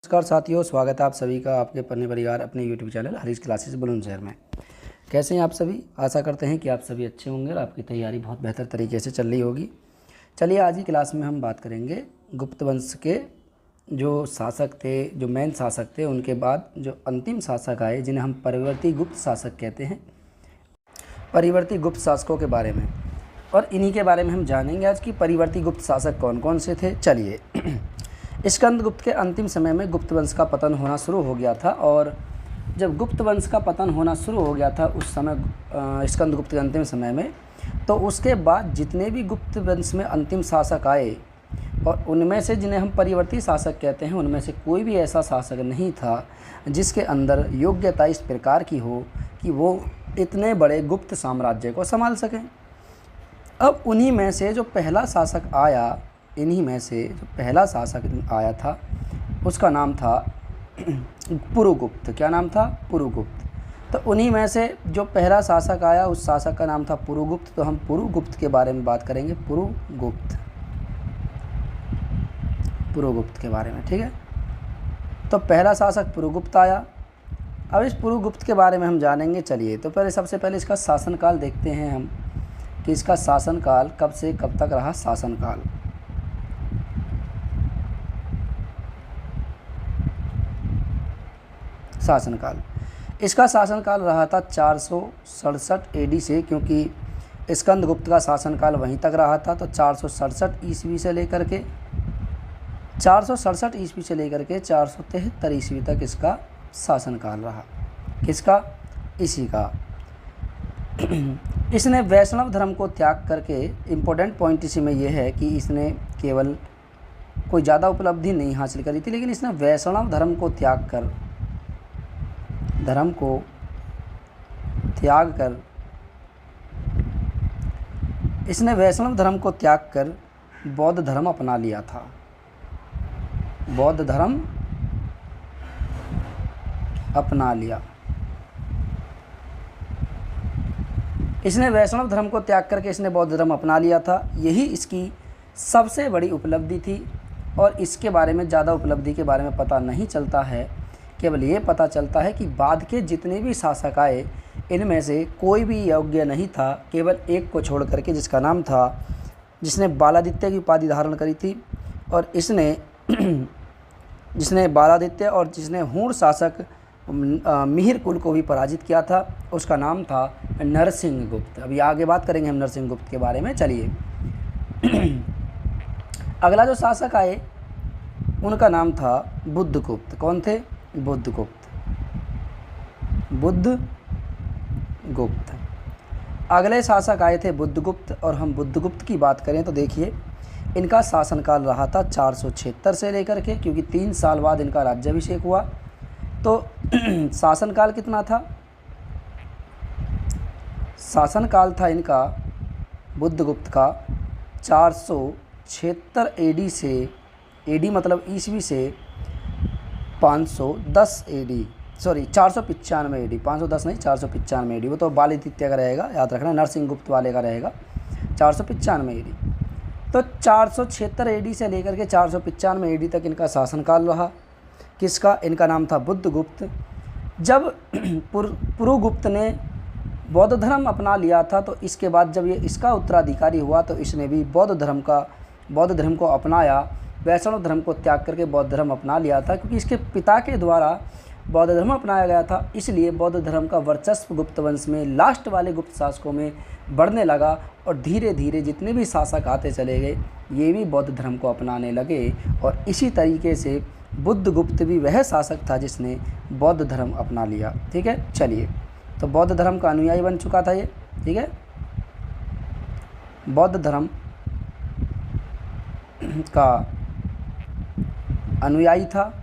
नमस्कार साथियों, स्वागत है आप सभी का आपके पढ़ने परिवार अपने YouTube channel Harish classes Bulandshahr में। कैसे हैं आप सभी? आशा करते हैं कि आप सभी अच्छे होंगे और आपकी तैयारी बहुत बेहतर तरीके से चल रही होगी। चलिए आज की क्लास में हम बात करेंगे गुप्त वंश के जो शासक थे, जो मेन शासक थे, उनके बाद जो अंतिम शासक आए जिन्हें हम परिवर्ती गुप्त शासक कहते हैं, परिवर्ती गुप्त शासकों के बारे में। और इन्हीं के बारे में हम जानेंगे आज कि परिवर्ती गुप्त शासक कौन कौन से थे। चलिए स्कंदगुप्त के अंतिम समय में गुप्त वंश का पतन होना शुरू हो गया था, और जब गुप्त वंश का पतन होना शुरू हो गया था उस समय स्कंदगुप्त के अंतिम समय में, तो उसके बाद जितने भी गुप्त वंश में अंतिम शासक आए और उनमें से जिन्हें हम परिवर्ती शासक कहते हैं, उनमें से कोई भी ऐसा शासक नहीं था जिसके अंदर योग्यता इस प्रकार की हो कि वो इतने बड़े गुप्त साम्राज्य को संभाल सकें। अब उन्हीं में से जो पहला शासक आया, इन्हीं में से जो पहला शासक आया था उसका नाम था पुरुगुप्त। क्या नाम था? पुरुगुप्त। तो उन्हीं में से जो पहला शासक आया उस शासक का नाम था पुरुगुप्त। तो हम पुरुगुप्त के बारे में बात करेंगे, पुरुगुप्त के बारे में, ठीक है। तो पहला शासक पुरुगुप्त आया। अब इस पुरुगुप्त के बारे में हम जानेंगे। चलिए तो सबसे पहले इसका शासनकाल देखते हैं हम कि इसका शासनकाल कब से कब तक रहा। शासनकाल इसका शासनकाल रहा था 467 एडी से, क्योंकि स्कंदगुप्त का शासनकाल वहीं तक रहा था। तो 467 ईस्वी से लेकर के 473 ईस्वी तक इसका शासनकाल रहा। किसका? इसी का। इसने वैष्णव धर्म को त्याग करके, इम्पोर्टेंट पॉइंट इसी में यह है कि इसने केवल कोई ज़्यादा उपलब्धि नहीं हासिल करी थी, लेकिन इसने वैष्णव धर्म को त्याग कर बौद्ध धर्म अपना लिया था। बौद्ध धर्म अपना लिया। इसने वैष्णव धर्म को त्याग करके इसने बौद्ध धर्म अपना लिया था। यही इसकी सबसे बड़ी उपलब्धि थी, और इसके बारे में ज़्यादा उपलब्धि के बारे में पता नहीं चलता है। केवल ये पता चलता है कि बाद के जितने भी शासक आए इनमें से कोई भी योग्य नहीं था, केवल एक को छोड़ करके, जिसका नाम था, जिसने बालादित्य की उपाधि धारण करी थी, और जिसने बालादित्य और जिसने हूण शासक मिहिर कुल को भी पराजित किया था, उसका नाम था नरसिंहगुप्त। अभी आगे बात करेंगे हम नरसिंहगुप्त के बारे में। चलिए अगला जो शासक आए उनका नाम था बुद्धगुप्त। कौन थे? बुद्धगुप्त। अगले शासक आए थे बुद्धगुप्त, और हम बुद्धगुप्त की बात करें तो देखिए इनका शासनकाल रहा था 476 से लेकर के, क्योंकि 3 साल बाद इनका राज्याभिषेक हुआ। तो शासनकाल कितना था? शासनकाल था इनका बुद्धगुप्त का 476 एडी से, एडी मतलब ईस्वी से 510 एडी, सॉरी 495 एडी, 510 नहीं 495 एडी। वो तो बालादित्य का रहेगा, याद रखना, नरसिंहगुप्त वाले का रहेगा 495 एडी। तो 476 एडी से लेकर के 495 एडी तक इनका शासनकाल रहा। किसका? इनका नाम था बुद्धगुप्त। जब पुरुगुप्त ने बौद्ध धर्म अपना लिया था, तो इसके बाद जब ये इसका उत्तराधिकारी हुआ तो इसने भी बौद्ध धर्म को अपनाया। वैष्णव धर्म को त्याग करके बौद्ध धर्म अपना लिया था, क्योंकि इसके पिता के द्वारा बौद्ध धर्म अपनाया गया था। इसलिए बौद्ध धर्म का वर्चस्व गुप्त वंश में, लास्ट वाले गुप्त शासकों में बढ़ने लगा, और धीरे धीरे जितने भी शासक आते चले गए ये भी बौद्ध धर्म को अपनाने लगे। और इसी तरीके से बुद्धगुप्त भी वह शासक था जिसने बौद्ध धर्म अपना लिया। ठीक है, चलिए तो बौद्ध धर्म का अनुयायी बन चुका था ये। ठीक है, बौद्ध धर्म का अनुयायी था।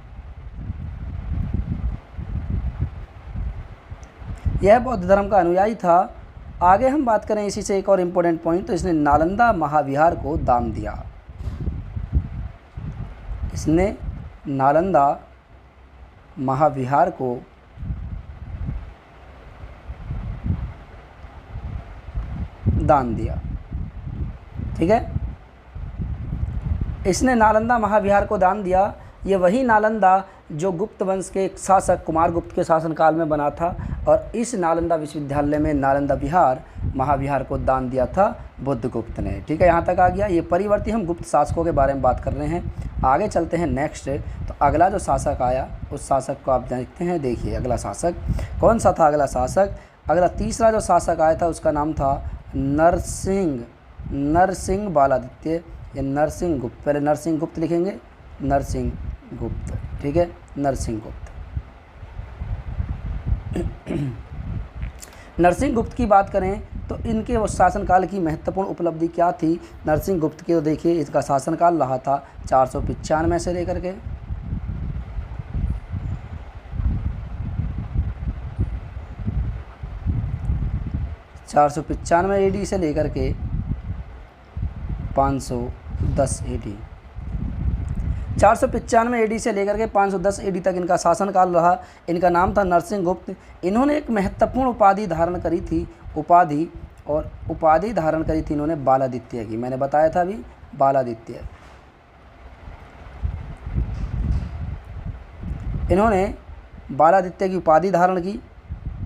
यह बौद्ध धर्म का अनुयायी था। आगे हम बात करें इसी से एक और इम्पोर्टेंट पॉइंट, तो इसने नालंदा महाविहार को दान दिया। इसने नालंदा महाविहार को दान दिया। ठीक है, इसने नालंदा महाविहार को दान दिया। ये वही नालंदा जो गुप्त वंश के एक शासक कुमार गुप्त के शासनकाल में बना था, और इस नालंदा विश्वविद्यालय में नालंदा विहार महाविहार को दान दिया था बुद्धगुप्त ने। ठीक है, यहाँ तक आ गया। ये परिवर्ती हम गुप्त शासकों के बारे में बात कर रहे हैं। आगे चलते हैं नेक्स्ट। तो अगला जो शासक आया उस शासक को आप देखते हैं। देखिए अगला शासक कौन सा था। अगला शासक, अगला तीसरा जो शासक आया था उसका नाम था नरसिंह बालादित्य या नरसिंह गुप्त। पहले नरसिंह गुप्त लिखेंगे, नरसिंह गुप्त। ठीक है, नरसिंह गुप्त। नरसिंह गुप्त की बात करें तो इनके वो शासनकाल की महत्वपूर्ण उपलब्धि क्या थी। नरसिंह गुप्त के तो देखिए इसका शासनकाल रहा था 495 से लेकर के 495 AD से लेकर के 510 AD। 495 AD से लेकर के 510 AD तक इनका शासनकाल रहा। इनका नाम था नरसिंह गुप्त। इन्होंने एक महत्वपूर्ण उपाधि धारण करी थी, उपाधि धारण करी थी इन्होंने बालादित्य की। मैंने बताया था अभी बालादित्य। इन्होंने बालादित्य की उपाधि धारण की।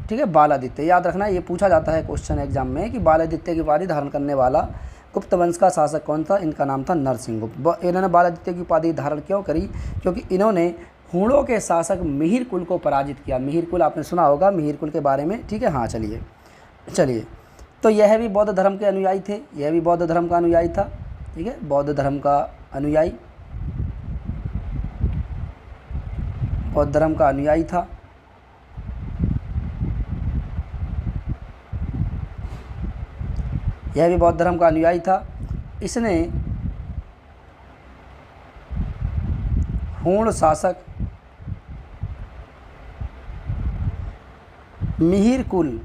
ठीक है, बालादित्य याद रखना, ये पूछा जाता है क्वेश्चन एग्जाम में कि बालादित्य की उपाधि धारण करने वाला गुप्त वंश का शासक कौन था। इनका नाम था नरसिंह गुप्त। इन्होंने बालादित्य की उपाधि धारण क्यों करी, क्योंकि इन्होंने हूणों के शासक मिहिर कुल को पराजित किया। मिहिर कुल आपने सुना होगा, मिहिर कुल के बारे में। ठीक है, हाँ चलिए तो यह भी बौद्ध धर्म के अनुयायी थे। यह भी बौद्ध धर्म का अनुयायी था। ठीक है, बौद्ध धर्म का अनुयायी, बौद्ध धर्म का अनुयायी था। यह भी बौद्ध धर्म का अनुयायी था। इसने हूण शासक मिहिर कुल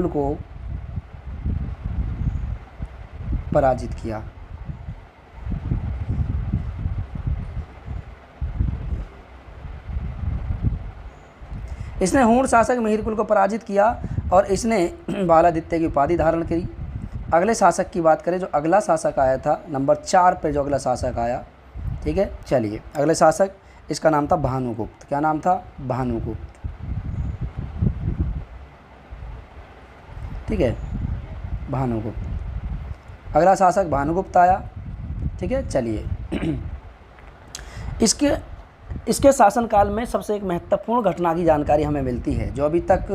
को पराजित किया। इसने हूण शासक मिहिर कुल को पराजित किया और इसने बालादित्य की उपाधि धारण करी। अगले शासक की बात करें, जो अगला शासक आया था नंबर 4 पे जो अगला शासक आया। ठीक है, चलिए अगले शासक, इसका नाम था भानुगुप्त। क्या नाम था? भानुगुप्त। ठीक है, भानुगुप्त। अगला शासक भानुगुप्त आया। ठीक है, चलिए इसके शासनकाल में सबसे एक महत्वपूर्ण घटना की जानकारी हमें मिलती है, जो अभी तक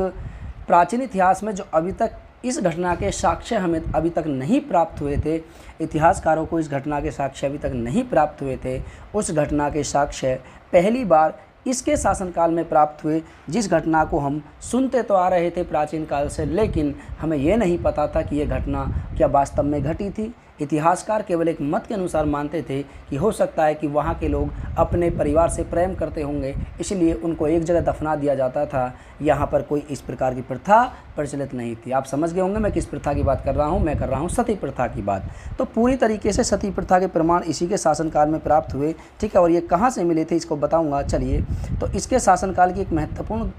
प्राचीन इतिहास में जो अभी तक इस घटना के साक्ष्य हमें अभी तक नहीं प्राप्त हुए थे, इतिहासकारों को इस घटना के साक्ष्य अभी तक नहीं प्राप्त हुए थे। उस घटना के साक्ष्य पहली बार इसके शासनकाल में प्राप्त हुए, जिस घटना को हम सुनते तो आ रहे थे प्राचीन काल से, लेकिन हमें यह नहीं पता था कि यह घटना क्या वास्तव में घटी थी। इतिहासकार केवल एक मत के अनुसार मानते थे कि हो सकता है कि वहाँ के लोग अपने परिवार से प्रेम करते होंगे, इसलिए उनको एक जगह दफना दिया जाता था। यहाँ पर कोई इस प्रकार की प्रथा प्रचलित नहीं थी। आप समझ गए होंगे मैं किस प्रथा की बात कर रहा हूँ। मैं कर रहा हूँ सती प्रथा की बात। तो पूरी तरीके से सती प्रथा के प्रमाण इसी के शासनकाल में प्राप्त हुए। ठीक है, और ये कहाँ से मिले थे इसको बताऊँगा। चलिए, तो इसके शासनकाल की एक महत्वपूर्ण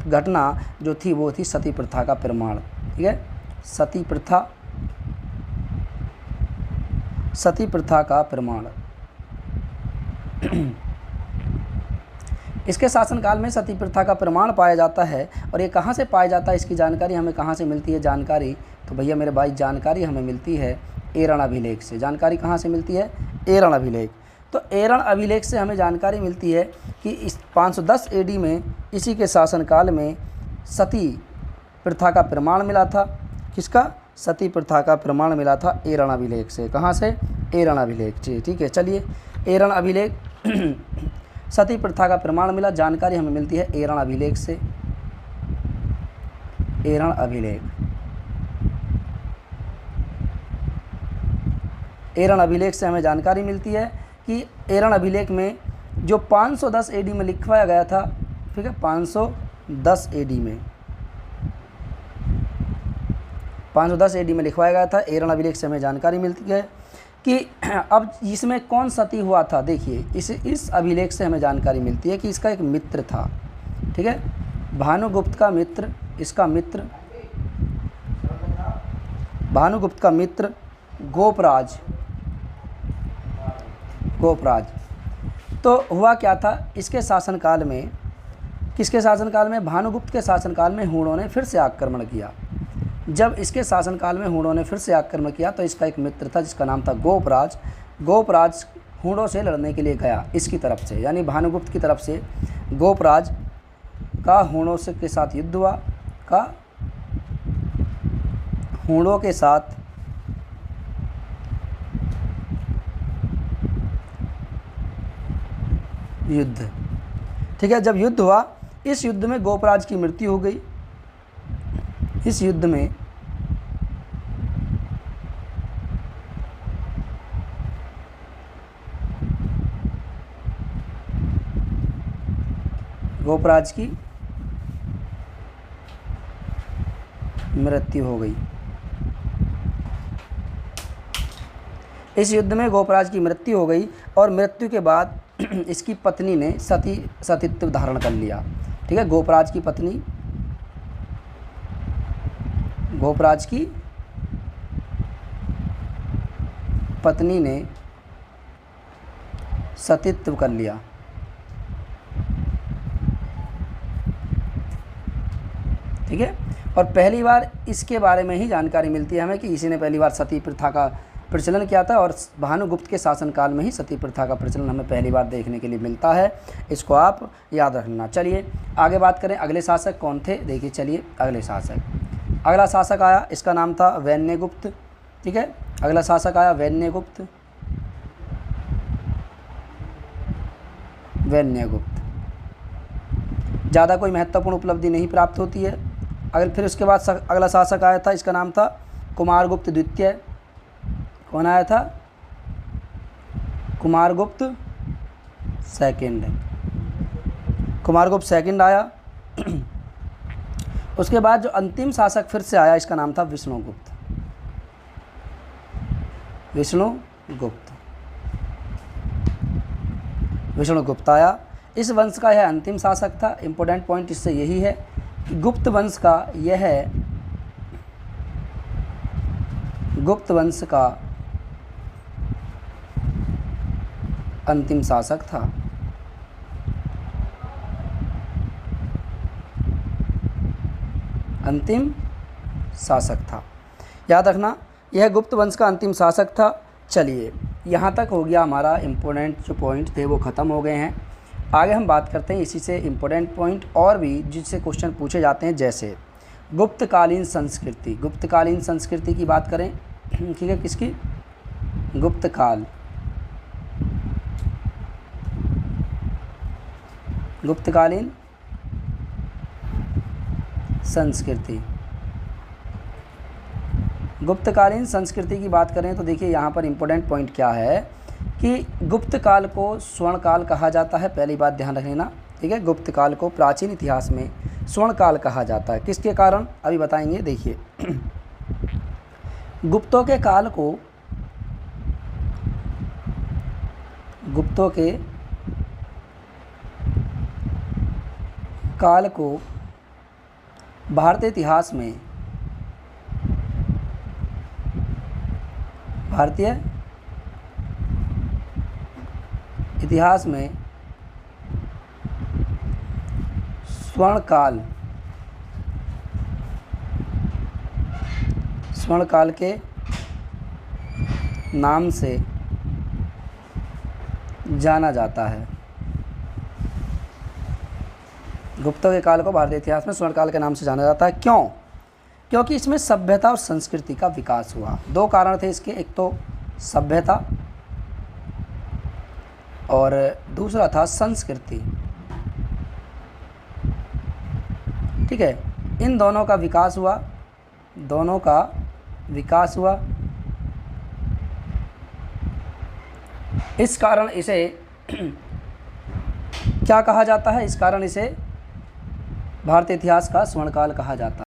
घटना जो थी वो थी सती प्रथा का प्रमाण। ठीक है, सती प्रथा का प्रमाण। इसके शासनकाल में सती प्रथा का प्रमाण पाया जाता है। और ये कहाँ से पाया जाता है, इसकी जानकारी हमें कहाँ से मिलती है? जानकारी तो भैया मेरे भाई जानकारी हमें मिलती है एरण अभिलेख से। जानकारी कहाँ से मिलती है? एरण अभिलेख। तो एरण अभिलेख से हमें जानकारी मिलती है कि इस 510 AD में इसी के शासनकाल में सती प्रथा का प्रमाण मिला था। किसका? सती प्रथा का प्रमाण मिला था एरण अभिलेख से। कहाँ से? एरण अभिलेख से। ठीक है, चलिए एरण अभिलेख सती प्रथा का प्रमाण मिला। जानकारी हमें मिलती है एरण अभिलेख से। एरण अभिलेख, एरण अभिलेख से हमें जानकारी मिलती है कि एरण अभिलेख में जो 510 AD में लिखवाया गया था। ठीक है, 510 AD में 510 AD में लिखवाया गया था। एरण अभिलेख से हमें जानकारी मिलती है कि अब इसमें कौन सती हुआ था। देखिए इस अभिलेख से हमें जानकारी मिलती है कि इसका एक मित्र था। ठीक है, भानुगुप्त का मित्र, इसका मित्र भानुगुप्त का मित्र गोपराज गोपराज। तो हुआ क्या था, इसके शासनकाल में, किसके शासनकाल में, भानुगुप्त के शासनकाल में हूणों ने फिर से आक्रमण किया। जब इसके शासनकाल में हूणों ने फिर से आक्रमण किया तो इसका एक मित्र था जिसका नाम था गोपराज। गोपराज हूणों से लड़ने के लिए गया इसकी तरफ से, यानी भानुगुप्त की तरफ से गोपराज का हूणों से के साथ युद्ध हुआ, का हूणों के साथ युद्ध। ठीक है, जब युद्ध हुआ, इस युद्ध में गोपराज की मृत्यु हो गई। इस युद्ध में गोपराज की मृत्यु हो गई। इस युद्ध में गोपराज की मृत्यु हो गई और मृत्यु के बाद इसकी पत्नी ने सतीत्व धारण कर लिया। ठीक है, गोपराज की पत्नी, गोपराज की पत्नी ने सतीत्व कर लिया। ठीक है, और पहली बार इसके बारे में ही जानकारी मिलती है हमें कि इसी ने पहली बार सती प्रथा का प्रचलन किया था और भानुगुप्त के शासनकाल में ही सती प्रथा का प्रचलन हमें पहली बार देखने के लिए मिलता है। इसको आप याद रखना। चलिए आगे बात करें, अगले शासक कौन थे, देखिए। चलिए अगला शासक आया, इसका नाम था वैन्यगुप्त। ठीक है, अगला शासक आया वैन्यगुप्त। ज़्यादा कोई महत्वपूर्ण उपलब्धि नहीं प्राप्त होती है। फिर उसके बाद अगला शासक आया था, इसका नाम था कुमारगुप्त द्वितीय। कौन आया था, कुमारगुप्त सेकंड। कुमारगुप्त सेकंड आया। उसके बाद जो अंतिम शासक फिर से आया, इसका नाम था विष्णुगुप्त। विष्णुगुप्त आया। इस वंश का यह अंतिम शासक था। इंपॉर्टेंट पॉइंट इससे यही है कि गुप्त वंश का अंतिम शासक था। अंतिम शासक था, याद रखना, यह गुप्त वंश का अंतिम शासक था। चलिए यहाँ तक हो गया, हमारा इम्पोर्टेंट जो पॉइंट थे वो ख़त्म हो गए हैं। आगे हम बात करते हैं इसी से इम्पोर्टेंट पॉइंट और भी जिससे क्वेश्चन पूछे जाते हैं, जैसे गुप्तकालीन संस्कृति। गुप्तकालीन संस्कृति की बात करें, ठीक है, किसकी, गुप्तकालीन संस्कृति। गुप्तकालीन संस्कृति की बात करें तो देखिए यहाँ पर इम्पोर्टेंट पॉइंट क्या है कि गुप्त काल को स्वर्ण काल कहा जाता है। पहली बात ध्यान रख लेना। ठीक है, गुप्त काल को प्राचीन इतिहास में स्वर्ण काल कहा जाता है। किसके कारण, अभी बताएंगे। देखिए गुप्तों के काल को भारतीय इतिहास में स्वर्ण काल के नाम से जाना जाता है। गुप्तों के काल को भारतीय इतिहास में स्वर्ण काल के नाम से जाना जाता है। क्यों? क्योंकि इसमें सभ्यता और संस्कृति का विकास हुआ। दो कारण थे इसके, एक तो सभ्यता और दूसरा था संस्कृति। ठीक है, इन दोनों का विकास हुआ। इस कारण इसे क्या कहा जाता है, इस कारण इसे भारतीय इतिहास का स्वर्णकाल कहा जाता है।